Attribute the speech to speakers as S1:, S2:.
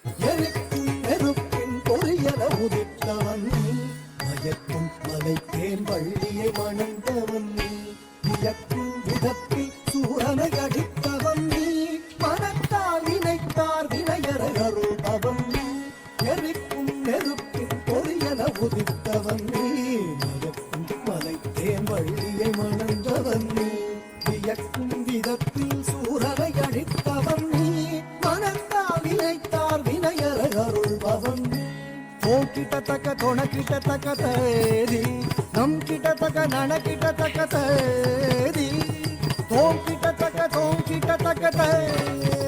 S1: எரிக்கும் நெருப்பின் பொறியல உதித்தவன் நீ மயக்கும் மலைத்தேன் வள்ளியை மணந்தவன் நீ வியக்கும் விதத்தில் சூரனை அடித்தவன் நீ மனத்தால் நினைத்தார் வினையற அருள்பவன் நீ எரிக்கும் நெருப்பின் பொறியல உதித்தவன் நீ மயக்கும் மலைத்தேன் வள்ளியை மணந்தவன் நீ வியக்கும் விதத்தில் சூரனை அடித்தவன் நீ மனத்தால் நினைத்தார் வினையற அருள்பவன் ஓம் கிட்டத்தக்க தொண கிட்டத்தக்க தேதி நம் கிட்டத்தக்க நன கிட்டத்தக்க தேதி ஓம் கிட்டத்தக்க தேதி